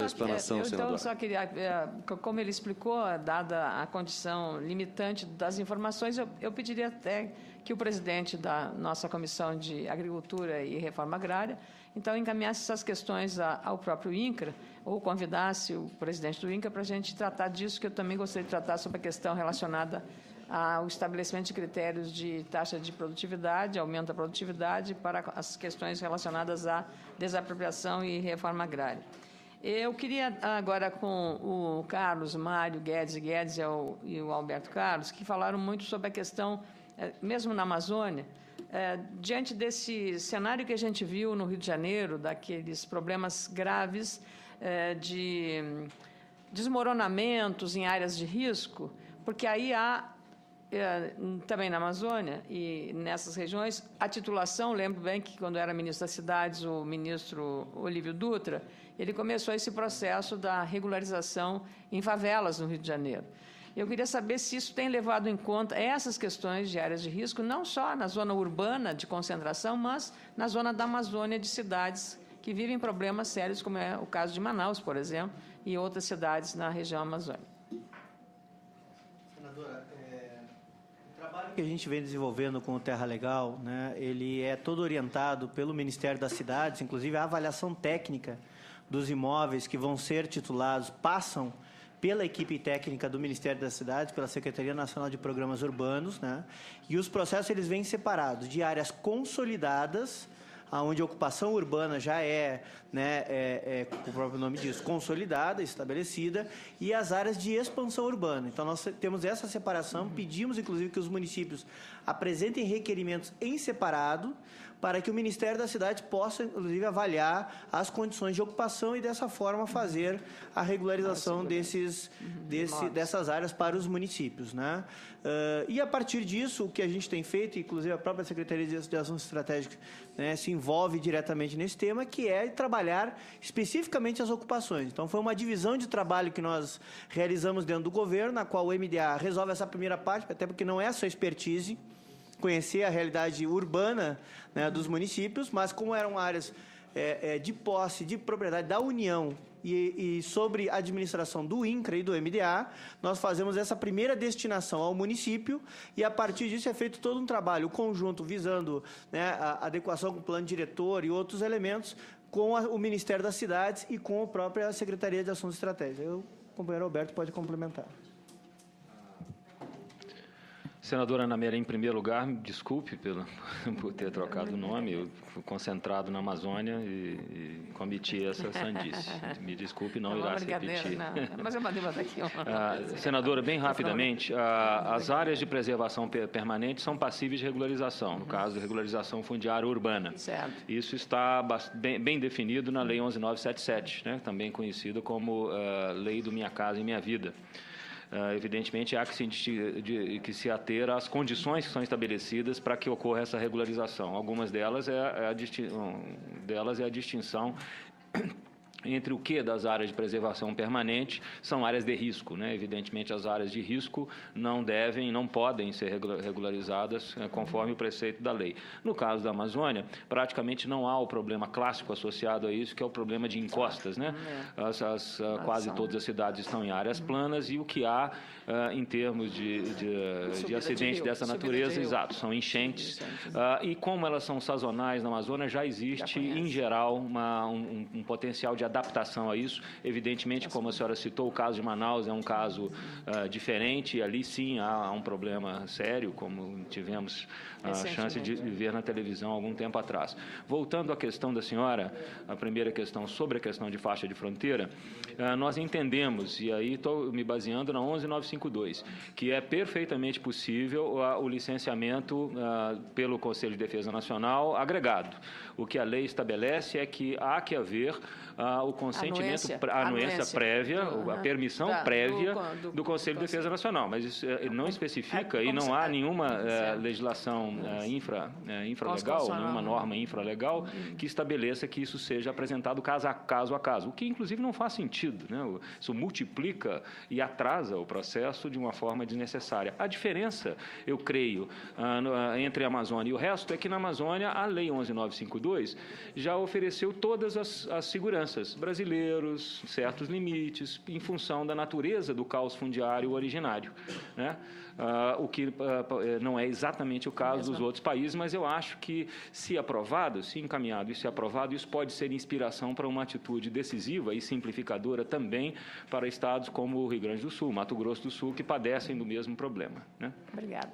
sua explanação, senadora. Então, só queria, como ele explicou, dada a condição limitante das informações, eu pediria até que o presidente da nossa Comissão de Agricultura e Reforma Agrária, então, encaminhasse essas questões ao próprio INCRA, ou convidasse o presidente do INCRA para a gente tratar disso, que eu também gostaria de tratar sobre a questão relacionada ao estabelecimento de critérios de taxa de produtividade, aumento da produtividade, para as questões relacionadas à desapropriação e reforma agrária. Eu queria agora com o Carlos, Mário Guedes e o Alberto Carlos, que falaram muito sobre a questão, mesmo na Amazônia, diante desse cenário que a gente viu no Rio de Janeiro, daqueles problemas graves de desmoronamentos em áreas de risco, porque aí há, também na Amazônia e nessas regiões, a titulação, lembro bem que quando era ministro das Cidades, o ministro Olívio Dutra, ele começou esse processo da regularização em favelas no Rio de Janeiro. Eu queria saber se isso tem levado em conta essas questões de áreas de risco, não só na zona urbana de concentração, mas na zona da Amazônia de cidades que vivem problemas sérios, como é o caso de Manaus, por exemplo, e outras cidades na região amazônica. Senadora, o trabalho que a gente vem desenvolvendo com o Terra Legal, né, ele é todo orientado pelo Ministério das Cidades, inclusive a avaliação técnica dos imóveis que vão ser titulados passam pela equipe técnica do Ministério das Cidades, pela Secretaria Nacional de Programas Urbanos, né? E os processos eles vêm separados de áreas consolidadas, onde a ocupação urbana já é, né, o próprio nome diz, consolidada, estabelecida, e as áreas de expansão urbana. Então, nós temos essa separação, pedimos, inclusive, que os municípios apresentem requerimentos em separado, para que o Ministério da Cidade possa, inclusive, avaliar as condições de ocupação e, dessa forma, fazer a regularização dessas áreas para os municípios, né? E, a partir disso, o que a gente tem feito, inclusive a própria Secretaria de Ação Estratégica, né, se envolve diretamente nesse tema, que é trabalhar especificamente as ocupações. Então, foi uma divisão de trabalho que nós realizamos dentro do governo, na qual o MDA resolve essa primeira parte, até porque não é a sua expertise, conhecer a realidade urbana, né, dos municípios, mas como eram áreas de posse, de propriedade da União e sobre a administração do INCRA e do MDA, nós fazemos essa primeira destinação ao município e, a partir disso, é feito todo um trabalho conjunto visando, né, a adequação com o plano diretor e outros elementos com o Ministério das Cidades e com a própria Secretaria de Assuntos Estratégicos. O companheiro Alberto pode complementar. Senadora Ana Maria, em primeiro lugar, me desculpe por ter trocado o nome, eu fui concentrado na Amazônia e cometi essa sandice. Me desculpe, não irá se repetir. Não, mas eu mandei botar aqui. Senadora, bem rapidamente, as áreas de preservação permanente são passíveis de regularização, no caso de regularização fundiária urbana. Certo. Isso está bem definido na Lei 11.977, né, também conhecida como Lei do Minha Casa e Minha Vida. Evidentemente, há que se ater às condições que são estabelecidas para que ocorra essa regularização. Algumas delas é a distinção entre o que das áreas de preservação permanente são áreas de risco, né? Evidentemente, as áreas de risco não podem ser regularizadas conforme o preceito da lei. No caso da Amazônia, praticamente não há o problema clássico associado a isso, que é o problema de encostas, né? Quase todas as cidades estão em áreas planas e o que há em termos de acidentes dessa natureza, exato, são enchentes. E como elas são sazonais na Amazônia, já existe, em geral, um potencial de adaptação a isso. Evidentemente, como a senhora citou, o caso de Manaus é um caso diferente, e ali sim há um problema sério, como tivemos a chance de ver na televisão há algum tempo atrás. Voltando à questão da senhora, a primeira questão sobre a questão de faixa de fronteira, nós entendemos, e aí estou me baseando na 11.952, que é perfeitamente possível o licenciamento pelo Conselho de Defesa Nacional agregado. O que a lei estabelece é que há que haver o consentimento, a anuência prévia, a permissão prévia do Conselho de Defesa Nacional, mas isso não especifica e não há nenhuma legislação infralegal, nenhuma norma infralegal que estabeleça que isso seja apresentado caso a caso, o que inclusive não faz sentido, né? Isso multiplica e atrasa o processo de uma forma desnecessária. A diferença, eu creio, entre a Amazônia e o resto é que na Amazônia a Lei 11.952 já ofereceu todas as seguranças, moradores brasileiros, certos limites, em função da natureza do caos fundiário originário, né? O que não é exatamente o caso dos outros países, mas eu acho que, se aprovado, se encaminhado e se aprovado, isso pode ser inspiração para uma atitude decisiva e simplificadora também para estados como o Rio Grande do Sul, Mato Grosso do Sul, que padecem do mesmo problema, né? Obrigada.